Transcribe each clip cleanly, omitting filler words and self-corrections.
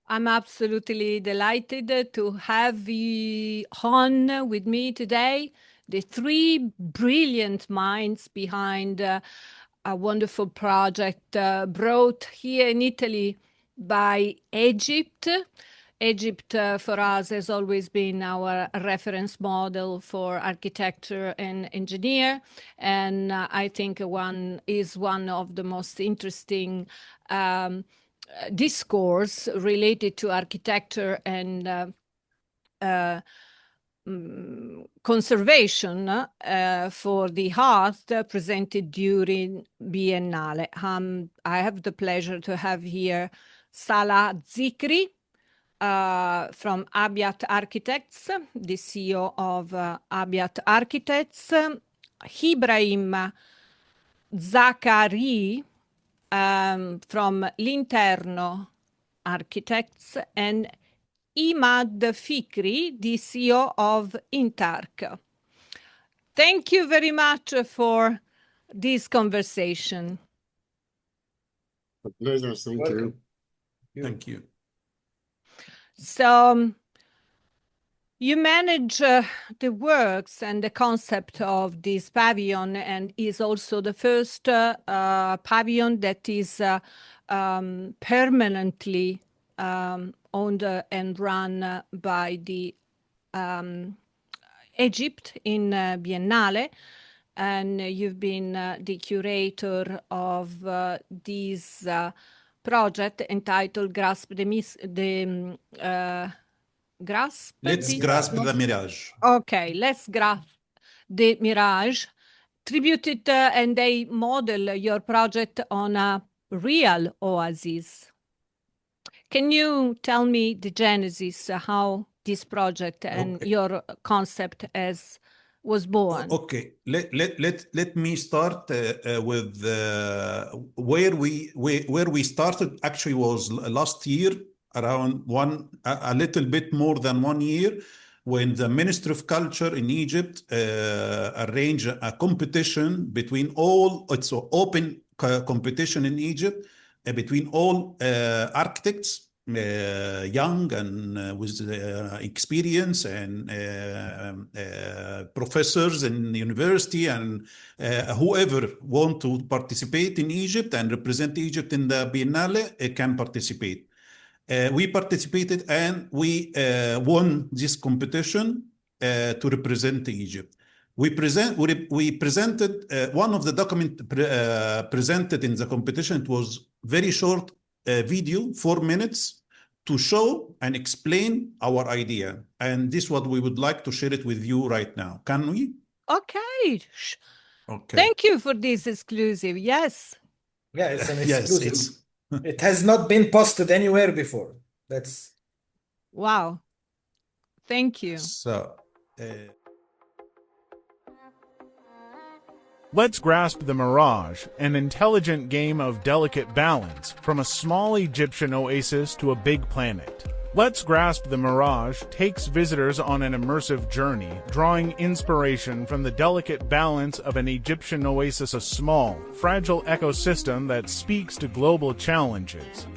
I'm absolutely delighted to have you on with me today. The three brilliant minds behind a wonderful project brought here in Italy by Egypt. Egypt, for us, has always been our reference model for architecture and engineer. And I think one of the most interesting discourse related to architecture and conservation for the art presented during Biennale. I have the pleasure to have here Salah Zikri from Abiat Architects, the CEO of Abiat Architects, Ebrahim Zakaria from L'Interno Architects, and Emad Fikry, the CEO of Intarc. Thank you very much for this conversation. A pleasure. Thank you. Thank you. So you manage the works and the concept of this pavilion, and is also the first pavilion that is permanently owned and run by the Egypt in Biennale. And you've been the curator of this project entitled Grasp the Grasp the Mirage. Okay, let's grasp the Mirage. Tributed and they model your project on a real oasis. Can you tell me the genesis, how this project and your concept was born? Okay, let me start with where we started. Actually, was last year, around a little bit more than 1 year, when the Ministry of Culture in Egypt arranged a competition between all. It's an open competition in Egypt between all architects, young and with experience, and professors in the university, and whoever want to participate in Egypt and represent Egypt in the Biennale can participate. We participated and we won this competition to represent Egypt. We presented one of the documents presented in the competition. It was very short video, 4 minutes, to show and explain our idea. And this is what we would like to share it with you right now. Can we? Okay. Okay. Thank you for this exclusive. Yes. Yeah, it's an exclusive. Yes, it has not been posted anywhere before. That's wow. Thank you. So, Let's grasp the mirage, an intelligent game of delicate balance, from a small Egyptian oasis to a big planet. Let's Grasp the Mirage takes visitors on an immersive journey, drawing inspiration from the delicate balance of an Egyptian oasis, a small, fragile ecosystem that speaks to global challenges.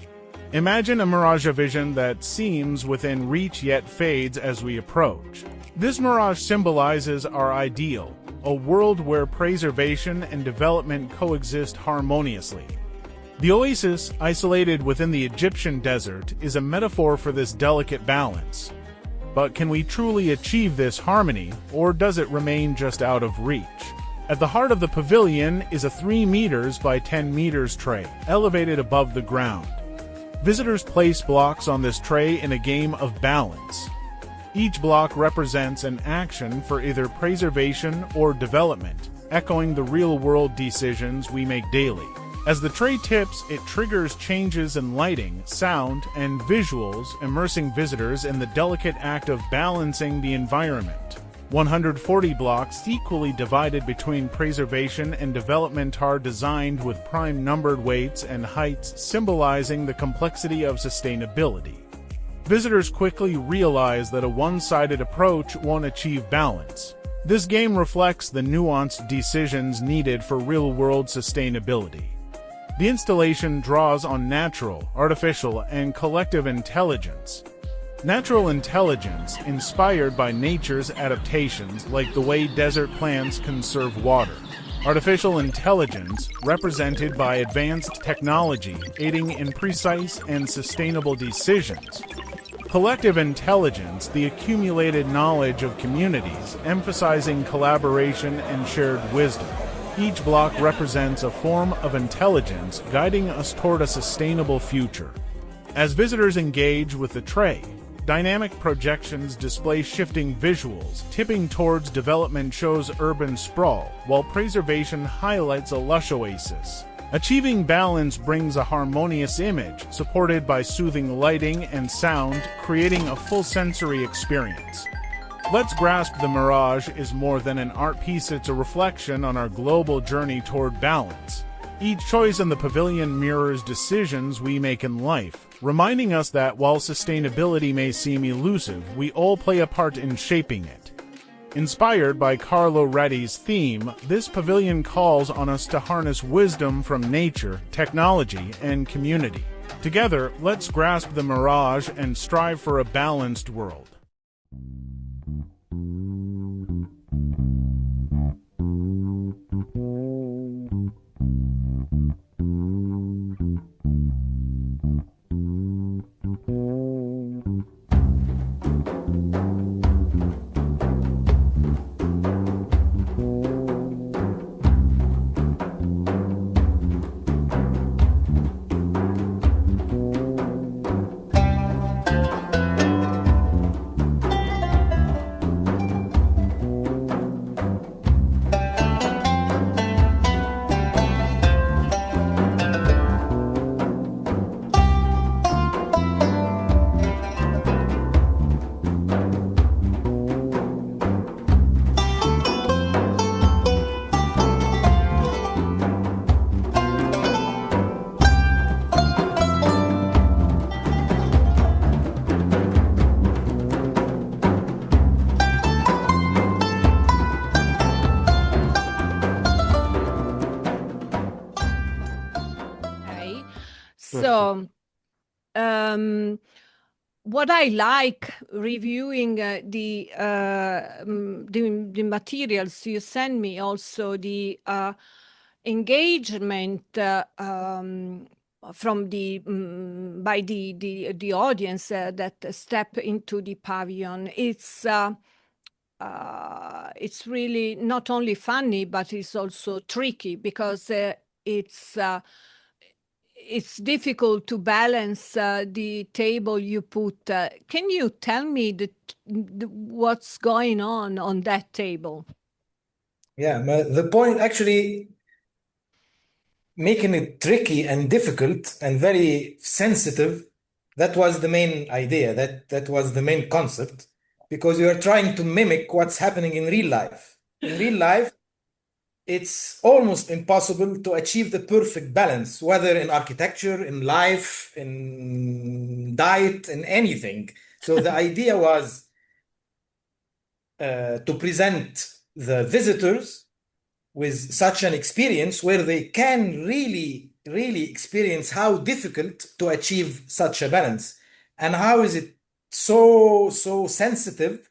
Imagine a mirage, a vision that seems within reach yet fades as we approach. This mirage symbolizes our ideal, a world where preservation and development coexist harmoniously. The oasis, isolated within the Egyptian desert, is a metaphor for this delicate balance. But can we truly achieve this harmony, or does it remain just out of reach? At the heart of the pavilion is a 3 meters by 10 meters tray, elevated above the ground. Visitors place blocks on this tray in a game of balance. Each block represents an action for either preservation or development, echoing the real-world decisions we make daily. As the tray tips, it triggers changes in lighting, sound, and visuals, immersing visitors in the delicate act of balancing the environment. 140 blocks, equally divided between preservation and development, are designed with prime-numbered weights and heights, symbolizing the complexity of sustainability. Visitors quickly realize that a one-sided approach won't achieve balance. This game reflects the nuanced decisions needed for real-world sustainability. The installation draws on natural, artificial, and collective intelligence. Natural intelligence, inspired by nature's adaptations like the way desert plants conserve water. Artificial intelligence, represented by advanced technology aiding in precise and sustainable decisions. Collective intelligence, the accumulated knowledge of communities, emphasizing collaboration and shared wisdom. Each block represents a form of intelligence guiding us toward a sustainable future. As visitors engage with the tray, dynamic projections display shifting visuals, tipping towards development shows urban sprawl, while preservation highlights a lush oasis. Achieving balance brings a harmonious image, supported by soothing lighting and sound, creating a full sensory experience. Let's Grasp the Mirage is more than an art piece, it's a reflection on our global journey toward balance. Each choice in the pavilion mirrors decisions we make in life, reminding us that while sustainability may seem elusive, we all play a part in shaping it. Inspired by Carlo Retti's theme, this pavilion calls on us to harness wisdom from nature, technology, and community. Together, let's grasp the mirage and strive for a balanced world. So, what I like reviewing the materials you send me, also the engagement from the by the audience that step into the pavilion. It's really not only funny, but it's also tricky because it's difficult to balance the table you put. Can you tell me what's going on that table? Yeah, the point actually making it tricky and difficult and very sensitive, that was the main idea, that was the main concept, because you are trying to mimic what's happening in real life. In real life, it's almost impossible to achieve the perfect balance, whether in architecture, in life, in diet, in anything. So the idea was to present the visitors with such an experience where they can really, really experience how difficult to achieve such a balance and how is it so sensitive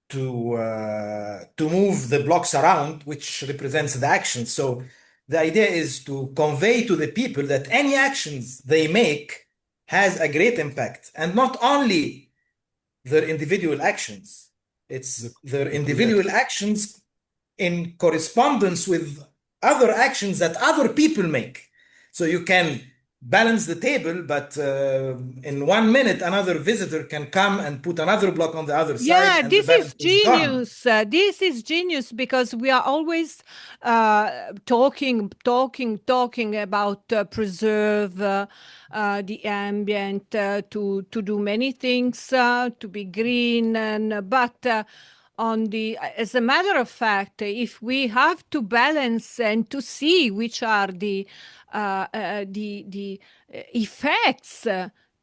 to move the blocks around, which represents the action. So the idea is to convey to the people that any actions they make has a great impact, and not only their individual actions, it's their individual actions in correspondence with other actions that other people make. So you can balance the table, but in 1 minute another visitor can come and put another block on the other side. Yeah, this is genius. This is genius because we are always talking about preserve the ambient, to do many things, to be green, and but as a matter of fact, if we have to balance and to see which are the effects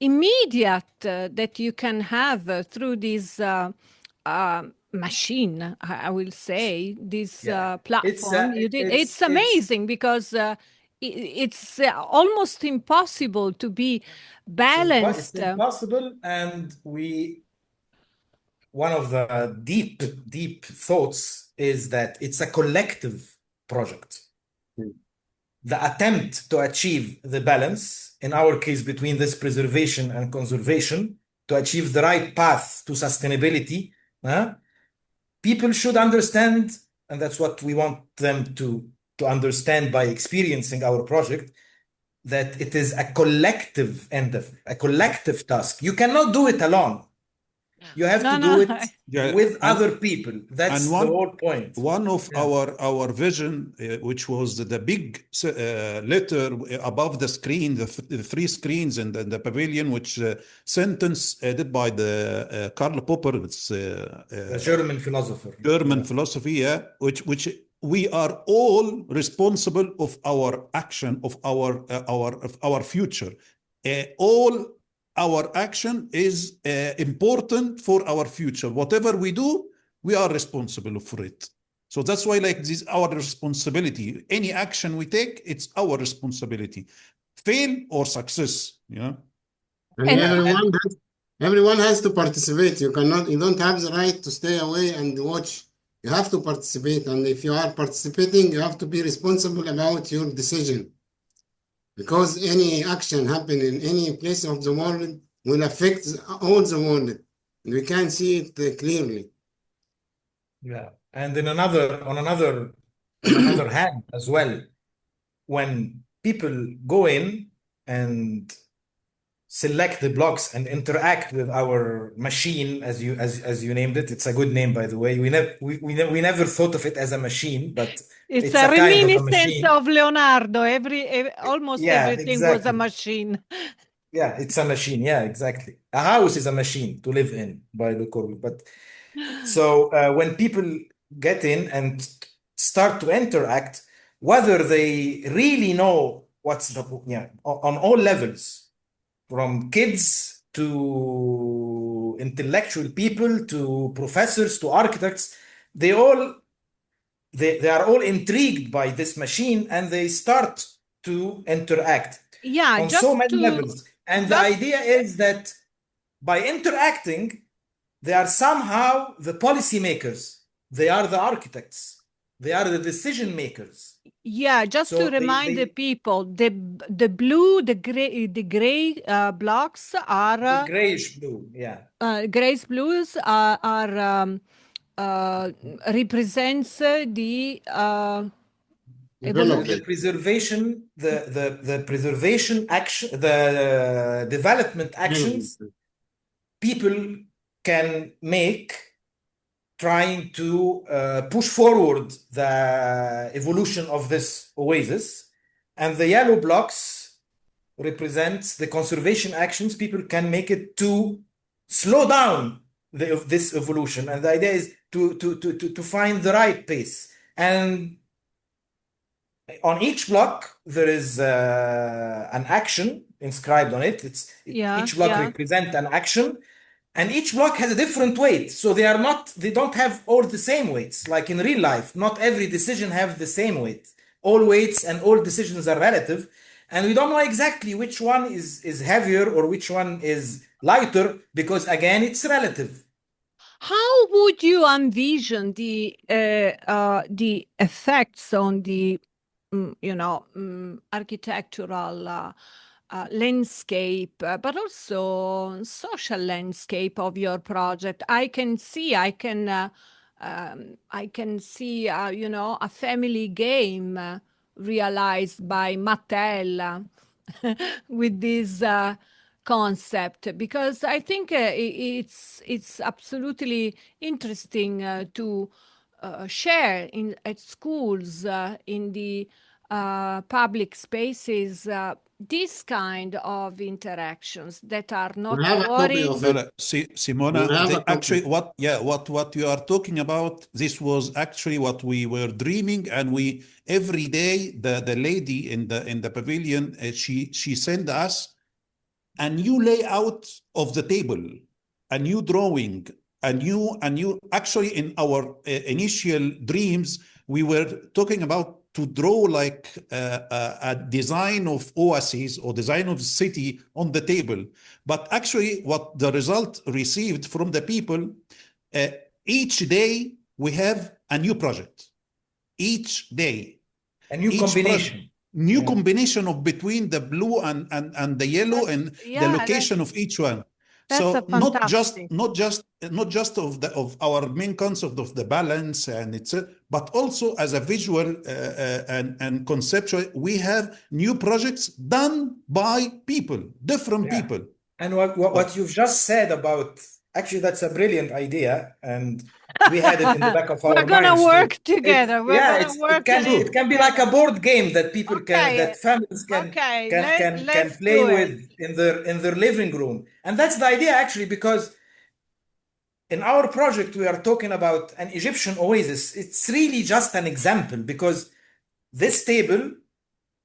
immediate that you can have through this machine, I will say, this Yeah. platform you did. It's It's amazing because it's almost impossible to be it's balanced. impossible, and one of the deep thoughts is that it's a collective project. The attempt to achieve the balance, in our case, between this preservation and conservation, to achieve the right path to sustainability, people should understand, and that's what we want them to understand by experiencing our project, that it is a collective endeavor, a collective task. You cannot do it alone. You have to do it with other people. That's the whole point. One of our vision, which was the big letter above the screen, the three screens in the pavilion, which sentence added by the Karl Popper, it's a German philosopher. German philosophy, which we are all responsible of our action, of our future. All our action is important for our future. Whatever we do, we are responsible for it. So that's why, like, this is our responsibility. Any action we take, it's our responsibility. Fail or success, And everyone has to participate. You don't have the right to stay away and watch. You have to participate. And if you are participating, you have to be responsible about your decision. Because any action happen in any place of the world will affect all the world. We can see it clearly. Yeah, and on another hand as well, when people go in and select the blocks and interact with our machine, as you named it, it's a good name, by the way. We never thought of it as a machine, but it's a reminiscence of Leonardo. Almost everything was a machine. Yeah, it's a machine. Yeah, exactly. A house is a machine to live in, by Le Corbusier. But so when people get in and start to interact, whether they really know what's on all levels, from kids to intellectual people to professors to architects, they are all intrigued by this machine, and they start to interact on so many levels. And the idea is that by interacting, they are somehow the policymakers. They are the architects. They are the decision makers. Yeah, just to remind the people, the blue, the gray blocks are the grayish blue. Yeah, grayish blues are represents the preservation, the preservation action, the development actions people can make, trying to push forward the evolution of this oasis. And the yellow blocks represents the conservation actions people can make it to slow down this evolution. And the idea is to find the right pace. And on each block, there is an action inscribed on it. Each block represents an action, and each block has a different weight. So they don't have all the same weights. Like in real life, not every decision have the same weight. All weights and all decisions are relative, and we don't know exactly which one is heavier or which one is lighter, because again, it's relative. How would you envision the effects on the architectural landscape, but also social landscape of your project? I can see a family game realized by Mattel with this concept, because I think it's absolutely interesting to share at schools, in the public spaces, this kind of interactions that are not boring. Simona, actually, what you are talking about, this was actually what we were dreaming, and we every day the lady in the pavilion, she sent us a new layout of the table, a new drawing, actually in our initial dreams, we were talking about to draw like a design of Oasis or design of city on the table. But actually what the result received from the people, each day we have a new project. Each day. A new combination. New combination of between the blue and the yellow and the location of each one. So not just of our main concept of the balance and it's but also as a visual and conceptual, we have new projects done by people, different people. And what you've just said about, actually that's a brilliant idea, and we had it in the back of our minds. We're gonna work together. It can be like a board game that people that families can play with in their living room. And that's the idea actually, because in our project we are talking about an Egyptian oasis. It's really just an example, because this table,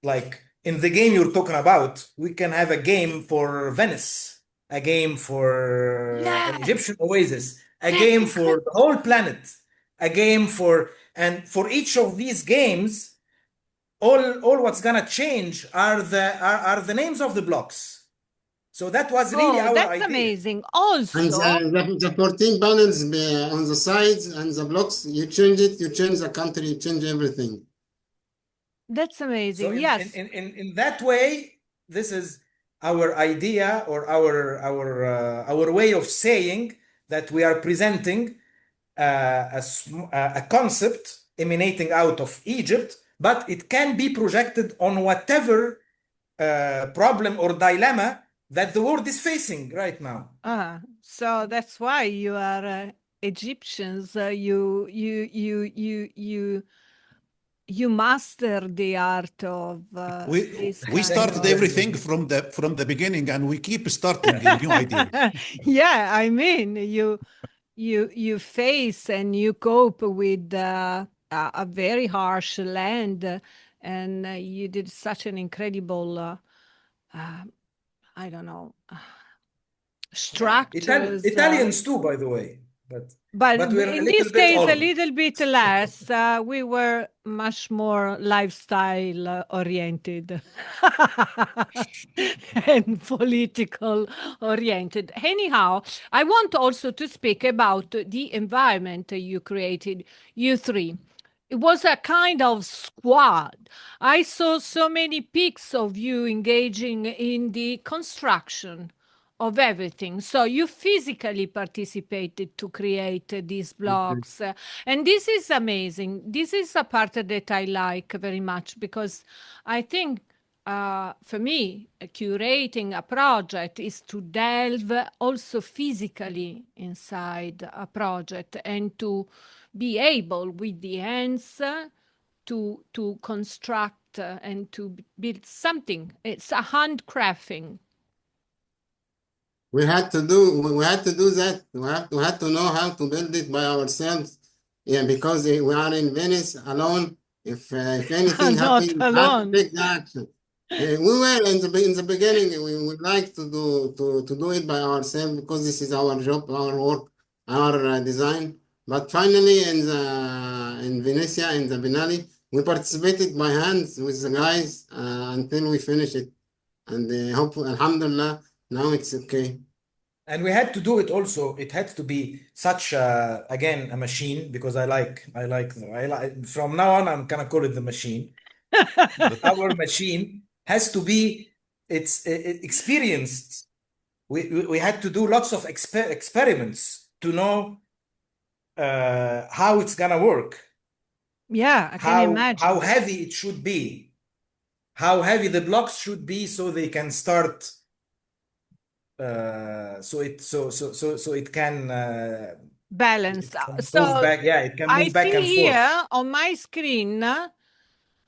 like in the game you're talking about, we can have a game for Venice, a game for an Egyptian oasis, a game for the whole planet, a game and for each of these games, all what's gonna change are the names of the blocks. So that was really our idea. That's amazing. Also, and the 14 panels on the sides and the blocks, you change it, you change the country, you change everything. That's amazing. So yes. In that way, this is our idea, or our way of saying that we are presenting a concept emanating out of Egypt, but it can be projected on whatever problem or dilemma that the world is facing right now. So that's why you are Egyptians. You master the art of we started everything from the beginning, and we keep starting new ideas. Yeah, I mean, you face and you cope with a very harsh land, and you did such an incredible I don't know, structures. Italians too, by the way. But we're in this case, a little bit less. We were much more lifestyle oriented and political oriented. Anyhow, I want also to speak about the environment you created, you three. It was a kind of squad. I saw so many pics of you engaging in the construction of everything. So you physically participated to create these blocks. And this is amazing. This is a part that I like very much, because I think for me, curating a project is to delve also physically inside a project and to be able with the hands to construct and to build something. It's a handcrafting. We had to do that. We had to know how to build it by ourselves. Yeah, because we are in Venice alone. If anything happens, we have to take the action. We were in the beginning. We would like to do it by ourselves, because this is our job, our work, our design. But finally, in Venezia, in the Biennale, we participated by hands with the guys until we finished it. And hopefully, alhamdulillah, now it's okay. And we had to do it also. It had to be such again a machine, because I like from now on I'm gonna call it the machine. Our machine has to be experienced. We had to do lots of experiments to know how it's gonna work. Yeah, I can imagine how heavy it should be, how heavy the blocks should be, so they can start. So it can balance. Move back. Yeah, it can move back and forth. I see here on my screen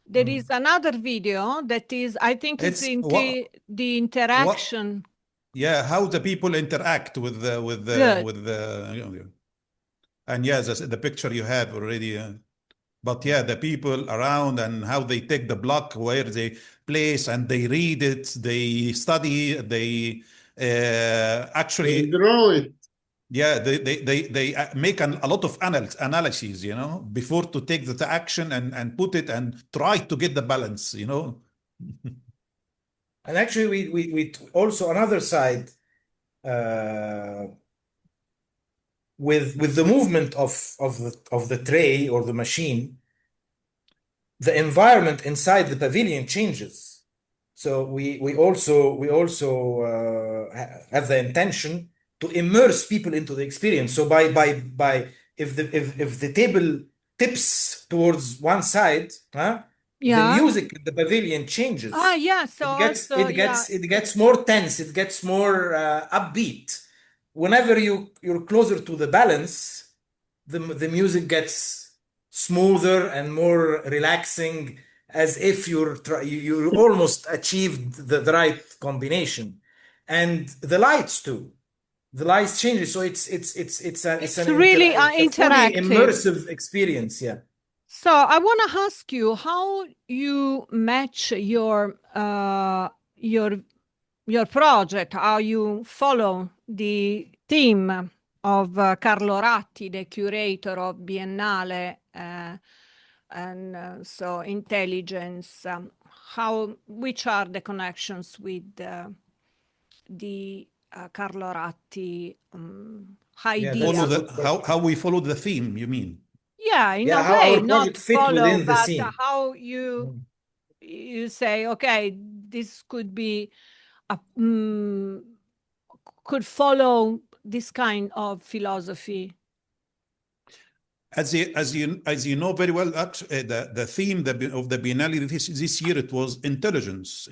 there is another video that is, I think it's the interaction. How the people interact with the and yes, the picture you have already. But yeah, the people around and how they take the block, where they place, and they read it, they study, they actually draw it. Yeah, they make a lot of analyses, you know, before to take the action and put it and try to get the balance, you know. And actually, we also another side uh, with the movement of the tray or the machine, the environment inside the pavilion changes. So we also have the intention to immerse people into the experience. So by if the table tips towards one side, huh, the Yeah. music in the pavilion changes. Yeah. So also, yeah. It gets more tense. It gets more upbeat. Whenever you're closer to the balance, the music gets smoother and more relaxing, as if you almost achieved the right combination. And the lights too. The lights change, so It's really it's a fully interactive. immersive experience. Yeah. So I want to ask you how you match your project, how you follow the theme of Carlo Ratti, the curator of Biennale, and so intelligence. Which are the connections with the Carlo Ratti Yeah, idea? that's a Follow good question. how we follow the theme, you mean? Yeah, in Yeah, a how way, our not project fit follow, within the but scene. how you say, okay, this could be could follow this kind of philosophy. As you know very well, the theme of the Biennale this year, it was intelligence,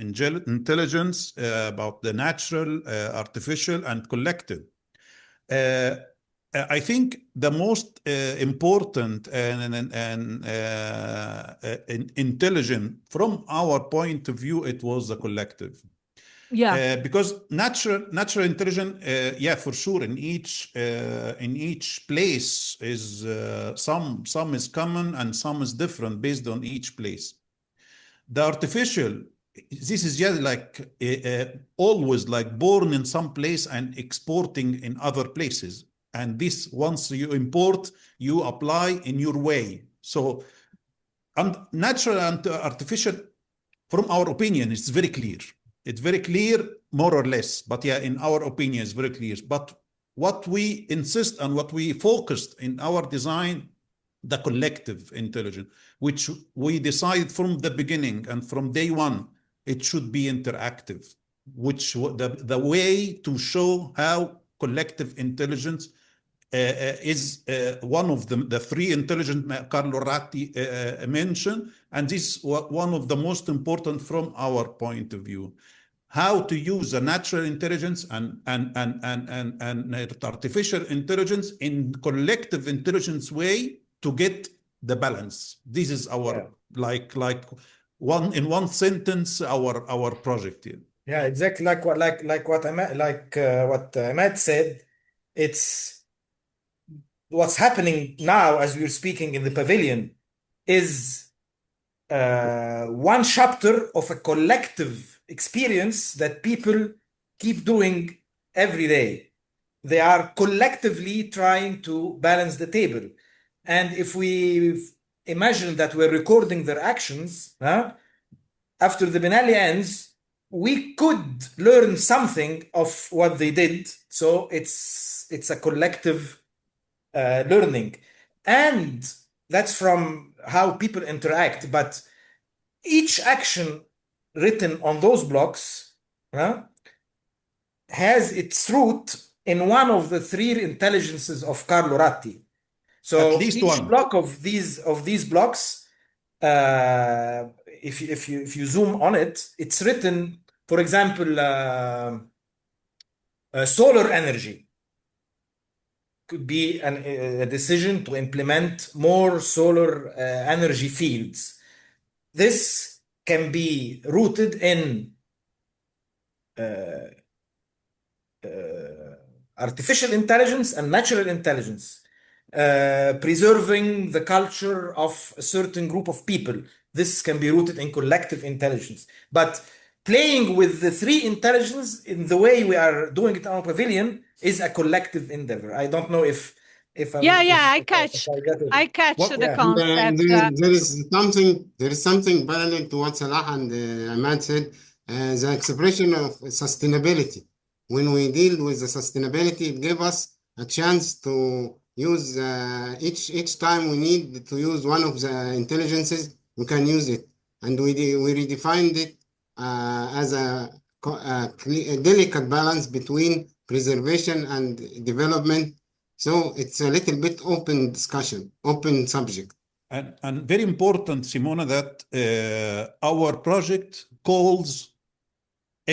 about the natural, artificial, and collective. I think the most important and intelligent from our point of view, it was the collective. Yeah. Because natural intelligence, yeah, for sure. In each place is some is common and some is different based on each place. The artificial, this is just like always like born in some place and exporting in other places. And this, once you import, you apply in your way. So, and natural and artificial, from our opinion, it's very clear. It's very clear, more or less. But yeah, in our opinion, it's very clear. But what we insist and what we focused in our design, the collective intelligence, which we decided from the beginning and from day one, it should be interactive, which the way to show how collective intelligence is one of the three intelligent Carlo Ratti mentioned, and this is one of the most important from our point of view. How to use the natural intelligence and artificial intelligence in collective intelligence way to get the balance. This is our like one sentence our project here. Yeah, exactly like what Emad said. It's what's happening now as we're speaking in the pavilion is one chapter of a collective experience that people keep doing every day. They are collectively trying to balance the table. And if we imagine that we're recording their actions, huh, after the Biennale ends, we could learn something of what they did. So it's a collective learning, and that's from how people interact. But each action written on those blocks has its root in one of the three intelligences of Carlo Ratti. So at least each one block of these blocks, if you zoom on it, it's written, for example, solar energy could be a decision to implement more solar energy fields. This can be rooted in artificial intelligence and natural intelligence, preserving the culture of a certain group of people. This can be rooted in collective intelligence. But playing with the three intelligence in the way we are doing it on Pavilion is a collective endeavor. I don't know if Yeah, I if I got it. catch the Yeah. concept. There is something parallel to what Salah and Emad said, the expression of sustainability. When we deal with the sustainability, it gave us a chance to use each time we need to use one of the intelligences, we can use it, and we redefined it as a delicate balance between preservation and development. So it's a little bit open discussion, open subject. And very important, Simona, that our project calls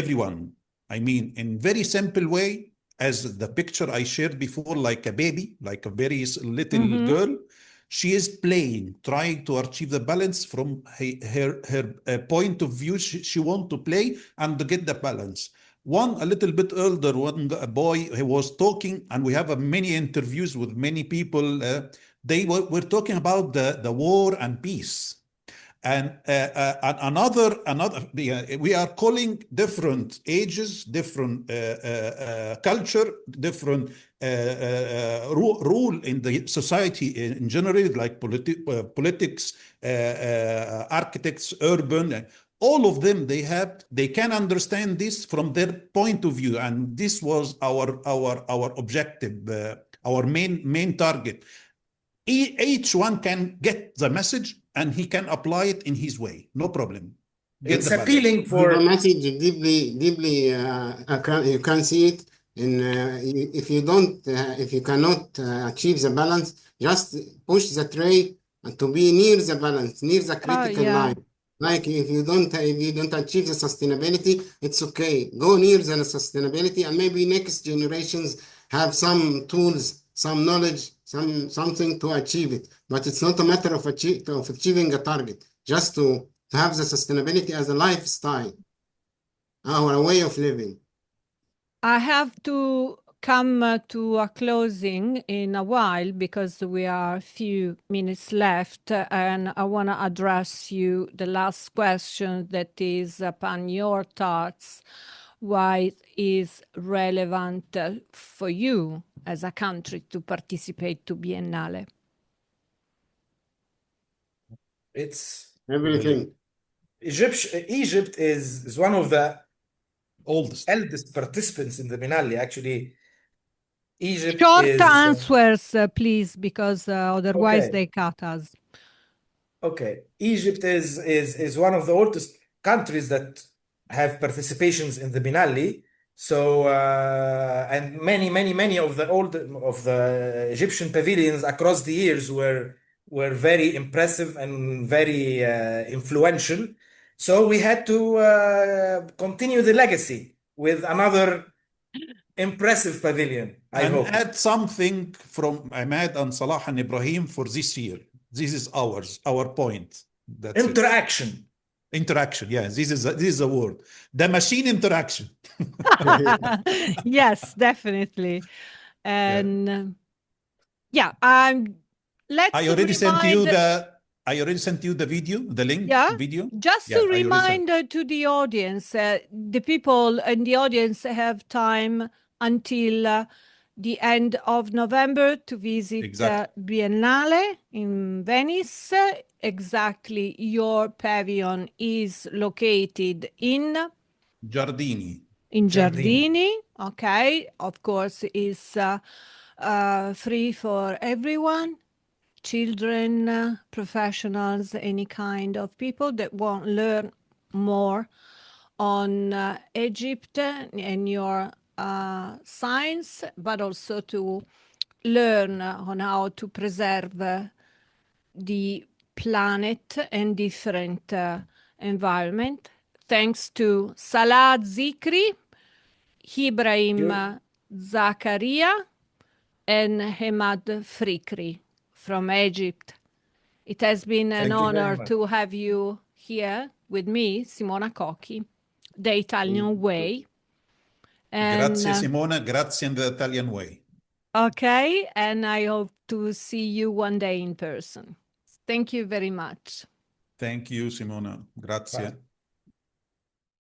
everyone. I mean, in very simple way, as the picture I shared before, like a baby, like a very little girl, she is playing, trying to achieve the balance from her point of view. She wants to play and to get the balance. One a little bit older, a boy, he was talking, and we have many interviews with many people. They were talking about the war and peace. And another, we are calling different ages, different culture, different rule in the society in general, like politics, architects, urban. All of them, they can understand this from their point of view, and this was our objective, our main target. Each one can get the message and he can apply it in his way, no problem. It's appealing for the message deeply. You can see it in if you cannot achieve the balance, just push the tray to be near the balance, near the critical line. Like if you don't achieve the sustainability, it's okay. Go near the sustainability, and maybe next generations have some tools, some knowledge, something to achieve it. But it's not a matter of achieving a target, just to have the sustainability as a lifestyle, our way of living. I have to come to a closing in a while because we are a few minutes left, and I want to address you the last question that is upon your thoughts. Why it is relevant for you as a country to participate to Biennale? It's everything. Egypt is one of the eldest participants in the Biennale. Actually, Egypt Short is answers, please, because otherwise okay. they cut us. Okay, Egypt is one of the oldest countries that have participations in the Biennale. So and many of the Egyptian pavilions across the years were very impressive and very influential. So we had to continue the legacy with another impressive pavilion. I hope. add something from Emad and Salah and Ebrahim for this year. This is our point. That's interaction. It. Interaction, yeah. This is a word. The machine interaction. Yes, definitely. And let's I already sent you the video, the link video. Just to remind to the audience, the people in the audience have time until the end of November to visit Biennale in Venice. Exactly, your pavilion is located in Giardini. In Giardini, okay. Of course, is free for everyone. Children, professionals, any kind of people that want to learn more on Egypt and your science, but also to learn on how to preserve the planet and different environment. Thanks to Salah Zikri, Ebrahim Zakaria, and Emad Fikry from Egypt. It has been an honor to have you here with me, Simona Cochi, the Italian way. And, grazie Simona, grazie in the Italian way. Okay, and I hope to see you one day in person. Thank you very much. Thank you, Simona. Grazie. Bye.